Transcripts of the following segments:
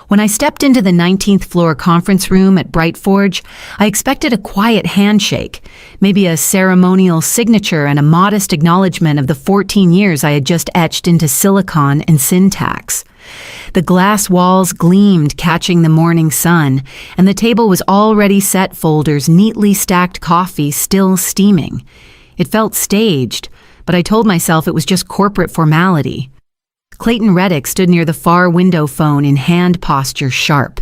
When I stepped into the 19th floor conference room at Brightforge, I expected a quiet handshake, maybe a ceremonial signature and a modest acknowledgement of the 14 years I had just etched into silicon and syntax. The glass walls gleamed, catching the morning sun, and the table was already set, folders, neatly stacked coffee still steaming. It felt staged, but I told myself it was just corporate formality. Clayton Reddick stood near the far window phone in hand posture sharp.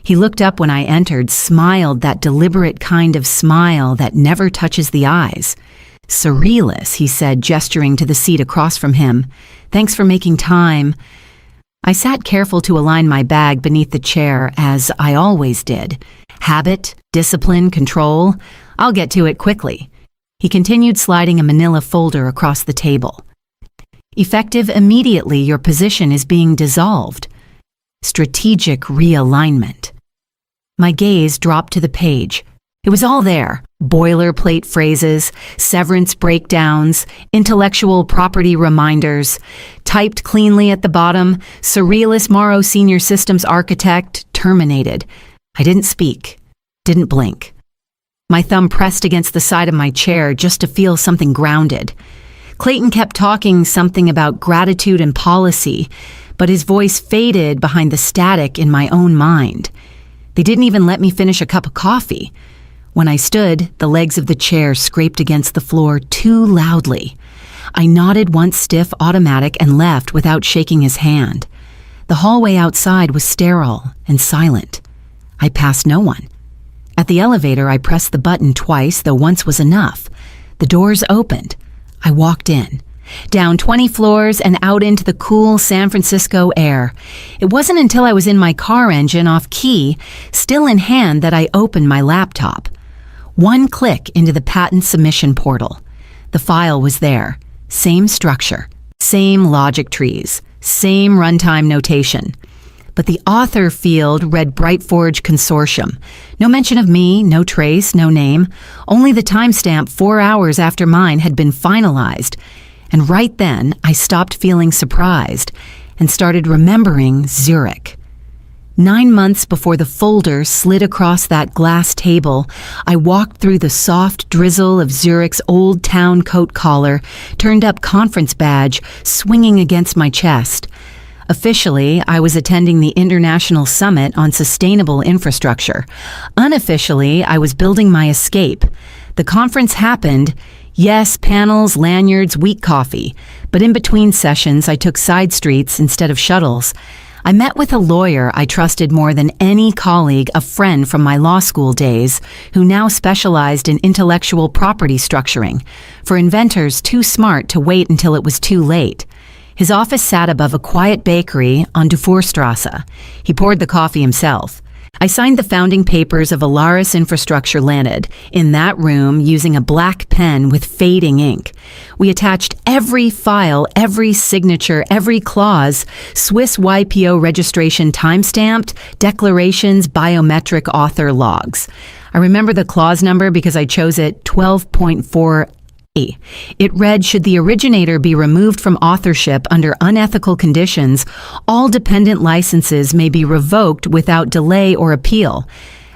He looked up when I entered, smiled that deliberate kind of smile that never touches the eyes. "Surrealis," he said, gesturing to the seat across from him. "Thanks for making time." I sat careful to align my bag beneath the chair, as I always did. Habit, discipline, control. I'll get to it quickly. He continued, sliding a manila folder across the table. "Effective immediately, your position is being dissolved. Strategic realignment." My gaze dropped to the page. It was all there. Boilerplate phrases, severance breakdowns, intellectual property reminders. Typed cleanly at the bottom, "Surrealis Morrow Senior Systems Architect, terminated." I didn't speak, didn't blink. My thumb pressed against the side of my chair just to feel something grounded. Clayton kept talking something about gratitude and policy, but his voice faded behind the static in my own mind. They didn't even let me finish a cup of coffee. When I stood, the legs of the chair scraped against the floor too loudly. I nodded once, stiff, automatic, and left without shaking his hand. The hallway outside was sterile and silent. I passed no one. At the elevator, I pressed the button twice, though once was enough. The doors opened. I walked in, down 20 floors and out into the cool San Francisco air. It wasn't until I was in my car engine off key, still in hand, that I opened my laptop. One click into the patent submission portal. The file was there. Same structure, same logic trees, same runtime notation. But the author field read Brightforge Consortium. No mention of me, no trace, no name, only the timestamp 4 hours after mine had been finalized. And right then, I stopped feeling surprised and started remembering Zurich. 9 months before the folder slid across that glass table, I walked through the soft drizzle of Zurich's old town coat collar, turned up conference badge swinging against my chest. Officially, I was attending the International Summit on Sustainable Infrastructure. Unofficially, I was building my escape. The conference happened. Yes, panels, lanyards, weak coffee. But in between sessions, I took side streets instead of shuttles. I met with a lawyer I trusted more than any colleague, a friend from my law school days, who now specialized in intellectual property structuring, for inventors too smart to wait until it was too late. His office sat above a quiet bakery on Dufourstrasse. He poured the coffee himself. I signed the founding papers of Alaris Infrastructure Ltd. in that room using a black pen with fading ink. We attached every file, every signature, every clause, Swiss YPO registration timestamped, declarations, biometric author logs. I remember the clause number because I chose it 12.4. It read, should the originator be removed from authorship under unethical conditions, all dependent licenses may be revoked without delay or appeal.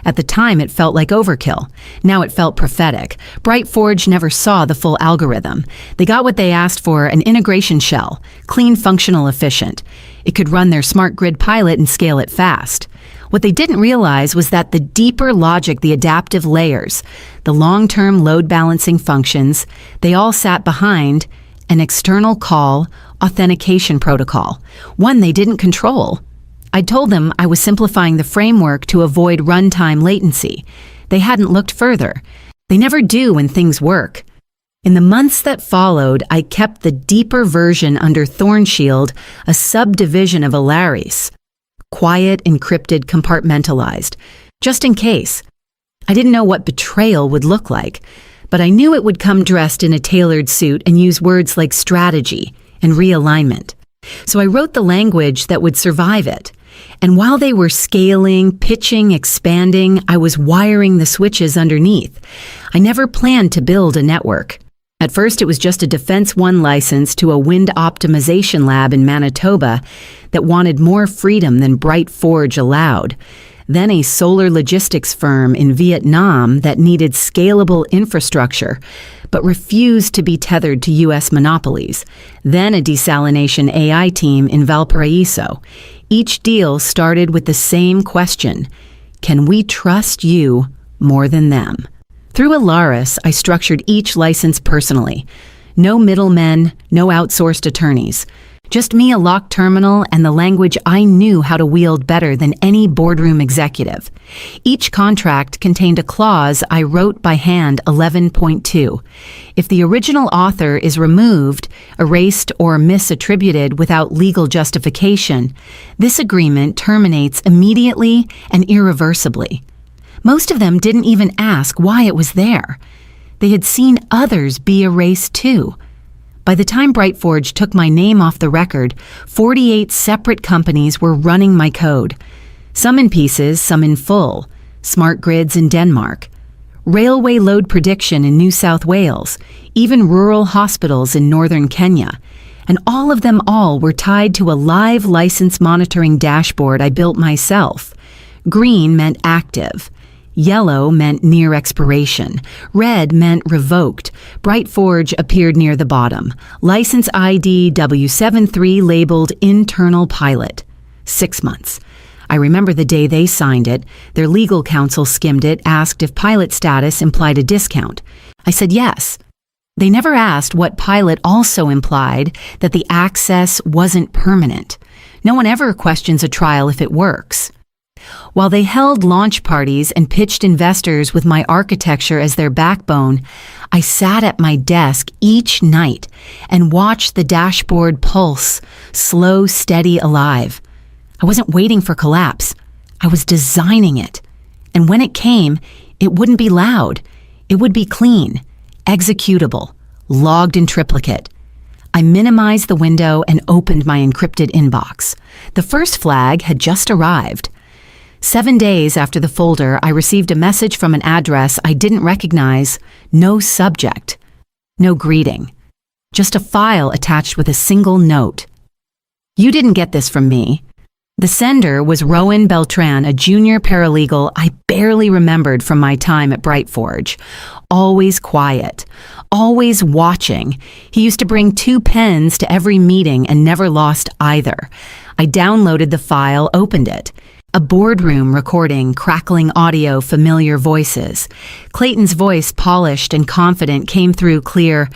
At the time, it felt like overkill. Now it felt prophetic. Brightforge never saw the full algorithm. They got what they asked for, an integration shell, clean, functional, efficient. It could run their smart grid pilot and scale it fast. What they didn't realize was that the deeper logic, the adaptive layers, the long-term load balancing functions, they all sat behind an external call authentication protocol, one they didn't control. I told them I was simplifying the framework to avoid runtime latency. They hadn't looked further. They never do when things work. In the months that followed, I kept the deeper version under Thornshield, a subdivision of Alaris. Quiet, encrypted, compartmentalized, just in case. I didn't know what betrayal would look like, but I knew it would come dressed in a tailored suit and use words like strategy and realignment. So I wrote the language that would survive it. And while they were scaling, pitching, expanding, I was wiring the switches underneath. I never planned to build a network. At first, it was just a Defense One license to a wind optimization lab in Manitoba that wanted more freedom than Bright Forge allowed. Then a solar logistics firm in Vietnam that needed scalable infrastructure, but refused to be tethered to U.S. monopolies. Then a desalination AI team in Valparaiso. Each deal started with the same question: can we trust you more than them? Through Alaris, I structured each license personally. No middlemen, no outsourced attorneys. Just me, a locked terminal, and the language I knew how to wield better than any boardroom executive. Each contract contained a clause I wrote by hand, 11.2. If the original author is removed, erased, or misattributed without legal justification, this agreement terminates immediately and irreversibly. Most of them didn't even ask why it was there. They had seen others be erased too. By the time Bright Forge took my name off the record, 48 separate companies were running my code. Some in pieces, some in full. Smart grids in Denmark. Railway load prediction in New South Wales. Even rural hospitals in northern Kenya. And all of them were tied to a live license monitoring dashboard I built myself. Green meant active. Yellow meant near expiration. Red meant revoked. Bright Forge appeared near the bottom. License ID W73 labeled internal pilot. 6 months. I remember the day they signed it. Their legal counsel skimmed it, asked if pilot status implied a discount. I said yes. They never asked what pilot also implied, that the access wasn't permanent. No one ever questions a trial if it works. While they held launch parties and pitched investors with my architecture as their backbone, I sat at my desk each night and watched the dashboard pulse, slow, steady, alive. I wasn't waiting for collapse. I was designing it. And when it came, it wouldn't be loud. It would be clean, executable, logged in triplicate. I minimized the window and opened my encrypted inbox. The first flag had just arrived. 7 days after the folder, I received a message from an address I didn't recognize. No subject. No greeting. Just a file attached with a single note. You didn't get this from me. The sender was Rowan Beltran, a junior paralegal I barely remembered from my time at Bright Forge. Always quiet. Always watching. He used to bring 2 pens to every meeting and never lost either. I downloaded the file, opened it. A boardroom recording, crackling audio, familiar voices. Clayton's voice, polished and confident, came through clear.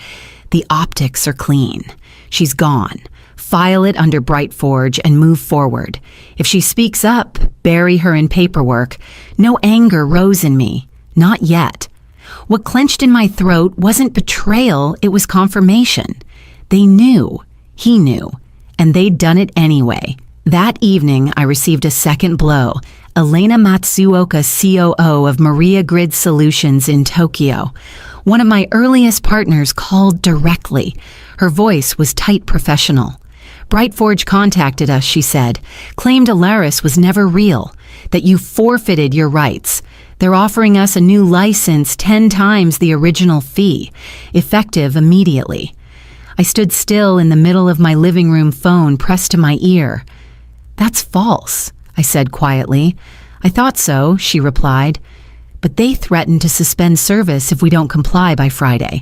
The optics are clean. She's gone. File it under Bright Forge and move forward. If she speaks up, bury her in paperwork. No anger rose in me. Not yet. What clenched in my throat wasn't betrayal, it was confirmation. They knew. He knew. And they'd done it anyway. That evening, I received a second blow. Elena Matsuoka, COO of Maria Grid Solutions in Tokyo. One of my earliest partners called directly. Her voice was tight professional. Bright Forge contacted us, she said, claimed Alaris was never real, that you forfeited your rights. They're offering us a new license 10 times the original fee, effective immediately. I stood still in the middle of my living room phone pressed to my ear. That's false, I said quietly. I thought so, she replied. But they threatened to suspend service if we don't comply by Friday.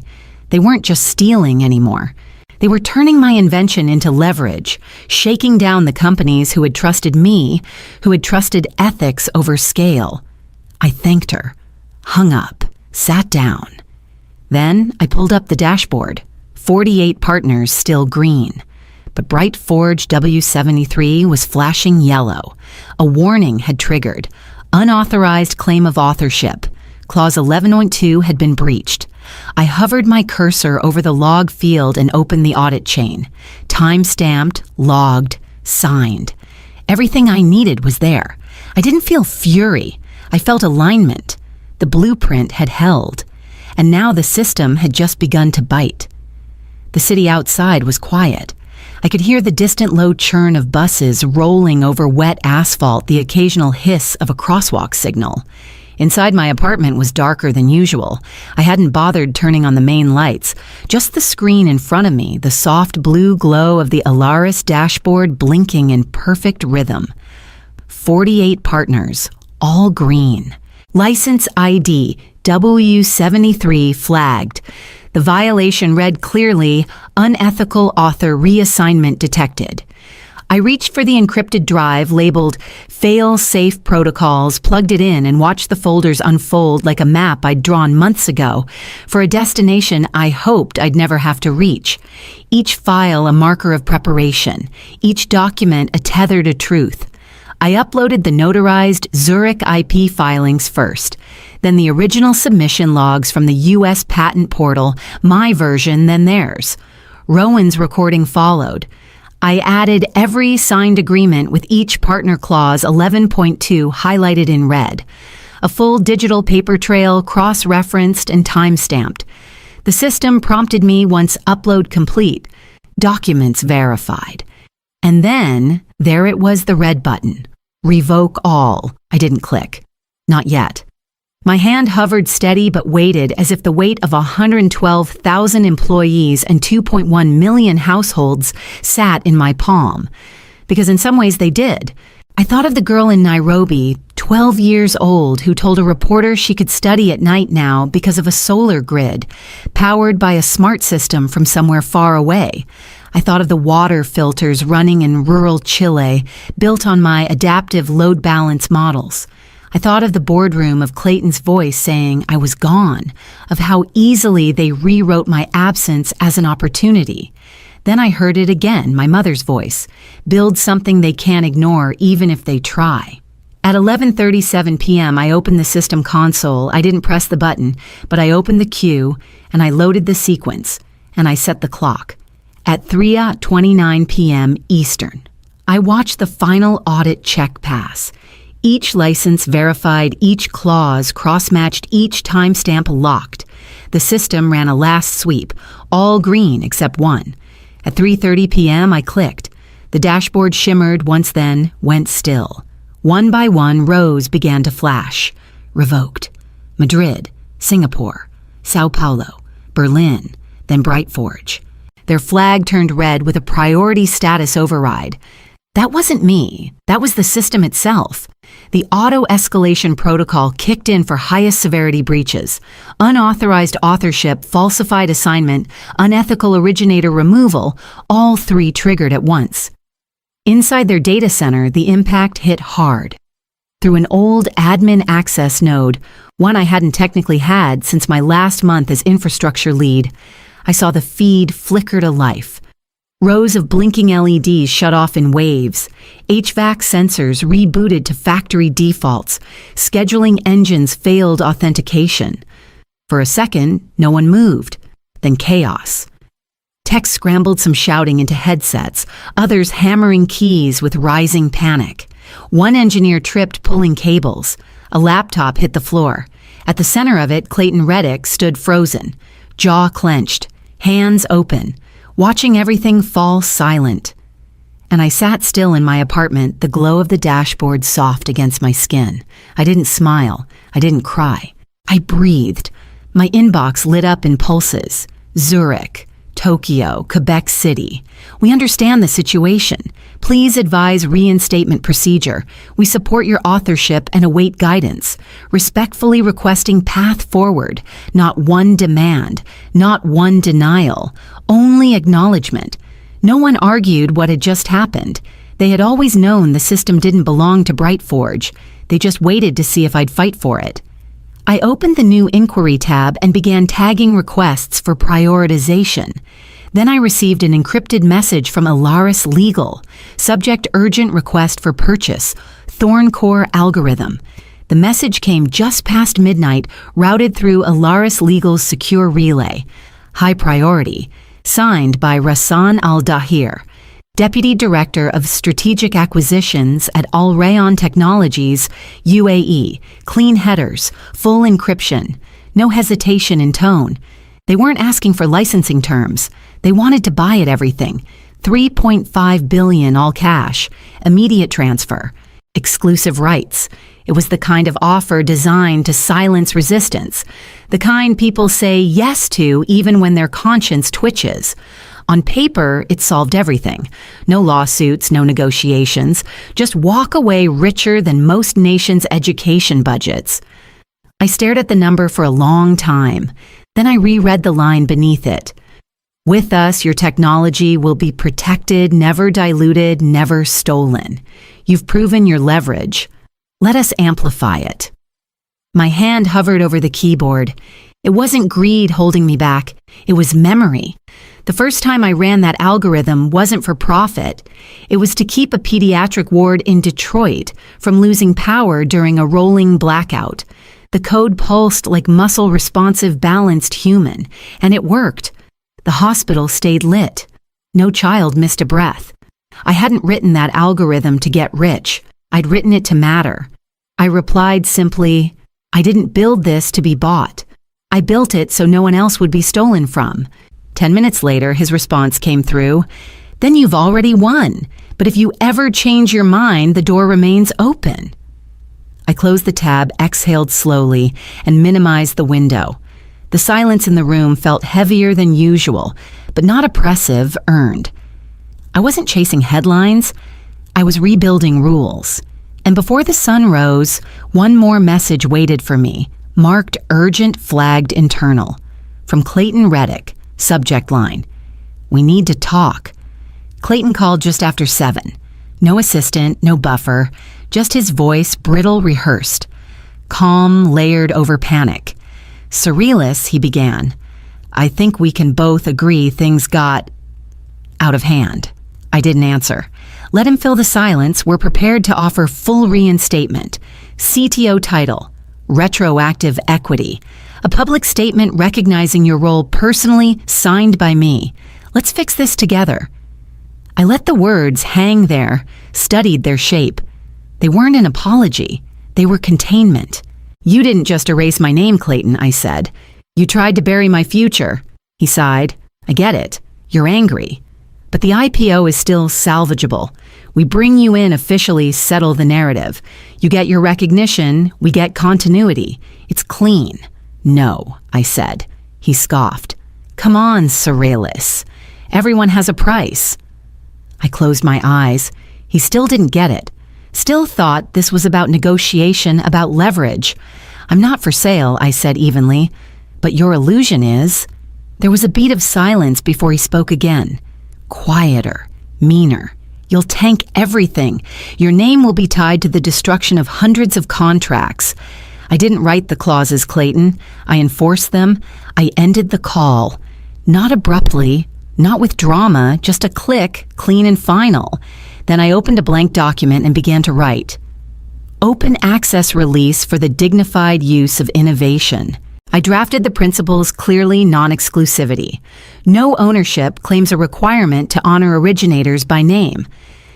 They weren't just stealing anymore. They were turning my invention into leverage, shaking down the companies who had trusted me, who had trusted ethics over scale. I thanked her, hung up, sat down. Then I pulled up the dashboard. 48 partners still green. But Bright Forge W73 was flashing yellow. A warning had triggered. Unauthorized claim of authorship. Clause 11.2 had been breached. I hovered my cursor over the log field and opened the audit chain. Time-stamped, logged, signed. Everything I needed was there. I didn't feel fury. I felt alignment. The blueprint had held. And now the system had just begun to bite. The city outside was quiet. I could hear the distant low churn of buses rolling over wet asphalt, the occasional hiss of a crosswalk signal. Inside my apartment was darker than usual. I hadn't bothered turning on the main lights, just the screen in front of me, the soft blue glow of the Alaris dashboard blinking in perfect rhythm. 48 partners, all green. License ID W73 flagged. The violation read clearly, unethical author reassignment detected. I reached for the encrypted drive labeled fail-safe protocols, plugged it in, and watched the folders unfold like a map I'd drawn months ago for a destination I hoped I'd never have to reach. Each file a marker of preparation, each document a tether to truth. I uploaded the notarized Zurich IP filings first, then the original submission logs from the U.S. patent portal, my version, then theirs. Rowan's recording followed. I added every signed agreement with each partner clause 11.2 highlighted in red. A full digital paper trail cross-referenced and time-stamped. The system prompted me once upload complete, documents verified. And then there it was, the red button. Revoke all. I didn't click. Not yet. My hand hovered steady but waited as if the weight of 112,000 employees and 2.1 million households sat in my palm. Because in some ways they did. I thought of the girl in Nairobi, 12 years old, who told a reporter she could study at night now because of a solar grid, powered by a smart system from somewhere far away. I thought of the water filters running in rural Chile, built on my adaptive load balance models. I thought of the boardroom of Clayton's voice saying I was gone, of how easily they rewrote my absence as an opportunity. Then I heard it again, my mother's voice. Build something they can't ignore even if they try. At 11:37 p.m., I opened the system console. I didn't press the button, but I opened the queue, and I loaded the sequence, and I set the clock. At 3:29 p.m. Eastern, I watched the final audit check pass. Each license verified, each clause cross-matched, each timestamp locked. The system ran a last sweep, all green except one. At 3:30 p.m., I clicked. The dashboard shimmered once, then went still. One by one, rows began to flash. Revoked. Madrid, Singapore, Sao Paulo, Berlin, then Brightforge. Their flag turned red with a priority status override. That wasn't me. That was the system itself. The auto-escalation protocol kicked in for highest severity breaches. Unauthorized authorship, falsified assignment, unethical originator removal, all three triggered at once. Inside their data center, the impact hit hard. Through an old admin access node, one I hadn't technically had since my last month as infrastructure lead, I saw the feed flicker to life. Rows of blinking LEDs shut off in waves. HVAC sensors rebooted to factory defaults. Scheduling engines failed authentication. For a second, no one moved. Then chaos. Tech scrambled some shouting into headsets, others hammering keys with rising panic. One engineer tripped pulling cables. A laptop hit the floor. At the center of it, Clayton Reddick stood frozen, jaw clenched, hands open, watching everything fall silent. And I sat still in my apartment, the glow of the dashboard soft against my skin. I didn't smile. I didn't cry. I breathed. My inbox lit up in pulses. Zurich, Tokyo, Quebec City. We understand the situation. Please advise reinstatement procedure. We support your authorship and await guidance. Respectfully requesting path forward. Not one demand. Not one denial. Only acknowledgement. No one argued what had just happened. They had always known the system didn't belong to Brightforge. They just waited to see if I'd fight for it. I opened the new inquiry tab and began tagging requests for prioritization. Then I received an encrypted message from Alaris Legal. Subject: urgent request for purchase. Thorncore algorithm. The message came just past midnight, routed through Alaris Legal's secure relay. High priority. Signed by Rassan Al-Dahir, Deputy Director of Strategic Acquisitions at Al Rayon Technologies, UAE. Clean headers, full encryption, no hesitation in tone. They weren't asking for licensing terms. They wanted to buy it everything. $3.5 billion all cash, immediate transfer. Exclusive rights. It was the kind of offer designed to silence resistance, the kind people say yes to even when their conscience twitches. On paper, it solved everything. No lawsuits, no negotiations. Just walk away richer than most nations' education budgets. I stared at the number for a long time. Then I reread the line beneath it. With us, your technology will be protected, never diluted, never stolen. You've proven your leverage. Let us amplify it. My hand hovered over the keyboard. It wasn't greed holding me back. It was memory. The first time I ran that algorithm wasn't for profit. It was to keep a pediatric ward in Detroit from losing power during a rolling blackout. The code pulsed like muscle-responsive, balanced human, and it worked. The hospital stayed lit. No child missed a breath. I hadn't written that algorithm to get rich. I'd written it to matter. I replied simply, I didn't build this to be bought. I built it so no one else would be stolen from. 10 minutes later, his response came through. Then you've already won. But if you ever change your mind, the door remains open. I closed the tab, exhaled slowly, and minimized the window. The silence in the room felt heavier than usual, but not oppressive, earned. I wasn't chasing headlines. I was rebuilding rules. And before the sun rose, one more message waited for me, marked urgent, flagged internal. From Clayton Reddick, subject line. We need to talk. Clayton called just after 7. No assistant, no buffer, just his voice, brittle, rehearsed. Calm, layered over panic. Surrealist, he began. I think we can both agree things got out of hand. I didn't answer. Let him fill the silence. We're prepared to offer full reinstatement. CTO title, retroactive equity. A public statement recognizing your role personally, signed by me. Let's fix this together. I let the words hang there, studied their shape. They weren't an apology. They were containment. You didn't just erase my name, Clayton, I said. You tried to bury my future. He sighed. I get it. You're angry. But the IPO is still salvageable. We bring you in officially, settle the narrative. You get your recognition, we get continuity. It's clean. No, I said. He scoffed. Come on, Surrealist. Everyone has a price. I closed my eyes. He still didn't get it. Still thought this was about negotiation, about leverage. I'm not for sale, I said evenly. But your illusion is. There was a beat of silence before he spoke again. Quieter, meaner. You'll tank everything. Your name will be tied to the destruction of hundreds of contracts. I didn't write the clauses, Clayton. I enforced them. I ended the call. Not abruptly, not with drama, just a click, clean and final. Then I opened a blank document and began to write. Open access release for the dignified use of innovation. I drafted the principles clearly, non-exclusivity. No ownership claims a requirement to honor originators by name.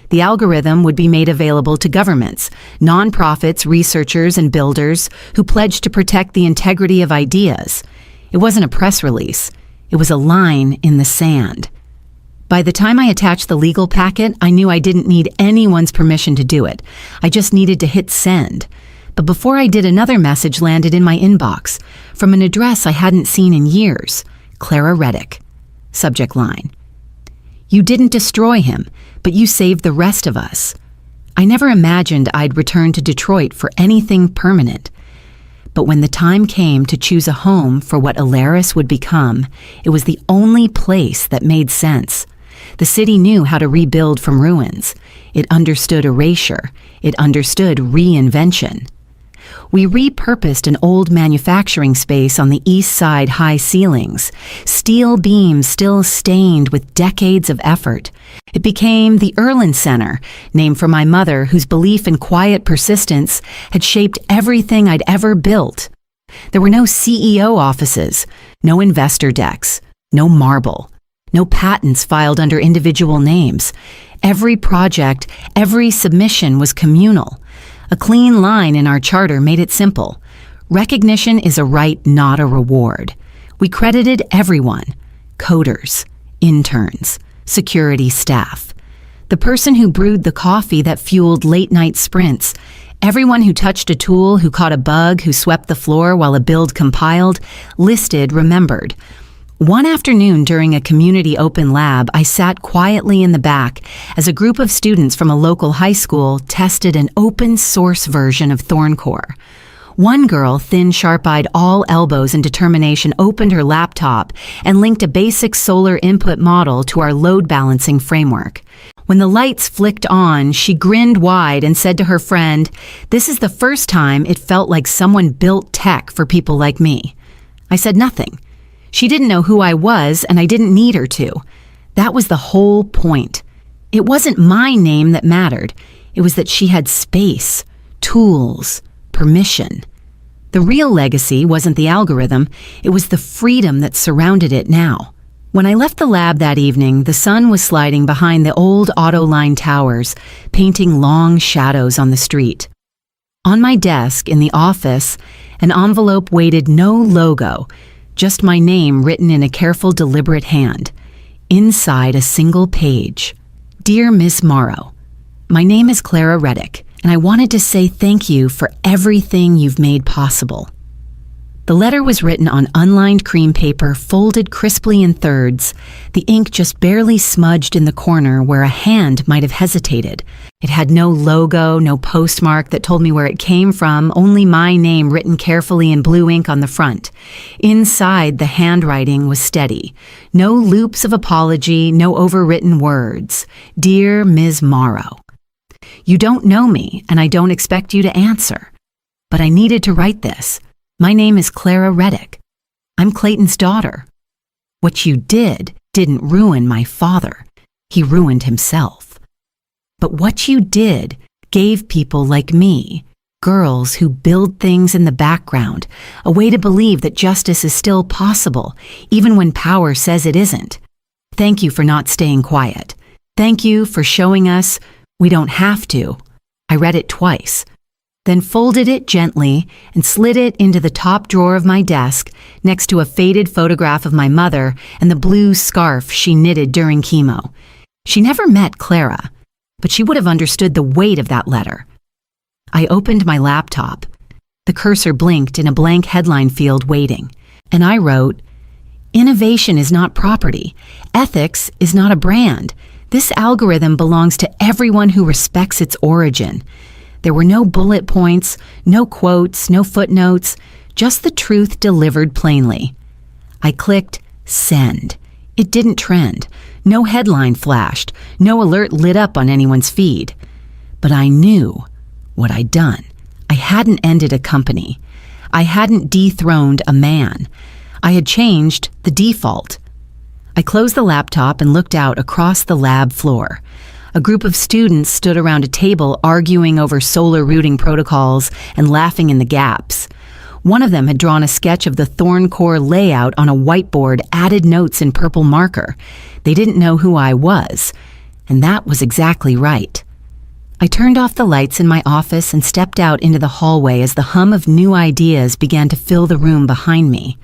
The algorithm would be made available to governments, nonprofits, researchers, and builders who pledged to protect the integrity of ideas. It wasn't a press release. It was a line in the sand. By the time I attached the legal packet, I knew I didn't need anyone's permission to do it. I just needed to hit send. But before I did, another message landed in my inbox from an address I hadn't seen in years. Clara Reddick. Subject line. You didn't destroy him, but you saved the rest of us. I never imagined I'd return to Detroit for anything permanent. But when the time came to choose a home for what Alaris would become, it was the only place that made sense. The city knew how to rebuild from ruins. It understood erasure. It understood reinvention. We repurposed an old manufacturing space on the east side, high ceilings, steel beams still stained with decades of effort. It became the Erlin Center, named for my mother, whose belief in quiet persistence had shaped everything I'd ever built. There were no CEO offices, no investor decks, no marble, no patents filed under individual names. Every project, every submission was communal. A clean line in our charter made it simple. Recognition is a right, not a reward. We credited everyone, coders, interns, security staff. The person who brewed the coffee that fueled late-night sprints. Everyone who touched a tool, who caught a bug, who swept the floor while a build compiled, listed, remembered. One afternoon during a community open lab, I sat quietly in the back as a group of students from a local high school tested an open-source version of ThornCore. One girl, thin, sharp-eyed, all elbows and determination, opened her laptop and linked a basic solar input model to our load balancing framework. When the lights flicked on, she grinned wide and said to her friend, "This is the first time it felt like someone built tech for people like me." I said nothing. She didn't know who I was, and I didn't need her to. That was the whole point. It wasn't my name that mattered. It was that she had space, tools, permission. The real legacy wasn't the algorithm, it was the freedom that surrounded it now. When I left the lab that evening, the sun was sliding behind the old auto line towers, painting long shadows on the street. On my desk in the office, an envelope weighted no logo, just my name written in a careful, deliberate hand. Inside a single page. Dear Ms. Morrow, my name is Clara Reddick, and I wanted to say thank you for everything you've made possible. The letter was written on unlined cream paper, folded crisply in thirds, the ink just barely smudged in the corner where a hand might have hesitated. It had no logo, no postmark that told me where it came from, only my name written carefully in blue ink on the front. Inside, the handwriting was steady. No loops of apology, no overwritten words. Dear Ms. Morrow, you don't know me, and I don't expect you to answer. But I needed to write this. My name is Clara Reddick. I'm Clayton's daughter. What you didn't ruin my father. He ruined himself. But what you did gave people like me, girls who build things in the background, a way to believe that justice is still possible, even when power says it isn't. Thank you for not staying quiet. Thank you for showing us we don't have to. I read it twice, then folded it gently and slid it into the top drawer of my desk next to a faded photograph of my mother and the blue scarf she knitted during chemo. She never met Clara, but she would have understood the weight of that letter. I opened my laptop. The cursor blinked in a blank headline field waiting, and I wrote, "Innovation is not property. Ethics is not a brand. This algorithm belongs to everyone who respects its origin." There were no bullet points, no quotes, no footnotes, just the truth delivered plainly. I clicked send. It didn't trend. No headline flashed. No alert lit up on anyone's feed. But I knew what I'd done. I hadn't ended a company. I hadn't dethroned a man. I had changed the default. I closed the laptop and looked out across the lab floor. A group of students stood around a table arguing over solar routing protocols and laughing in the gaps. One of them had drawn a sketch of the ThornCore layout on a whiteboard, added notes in purple marker. They didn't know who I was, and that was exactly right. I turned off the lights in my office and stepped out into the hallway as the hum of new ideas began to fill the room behind me.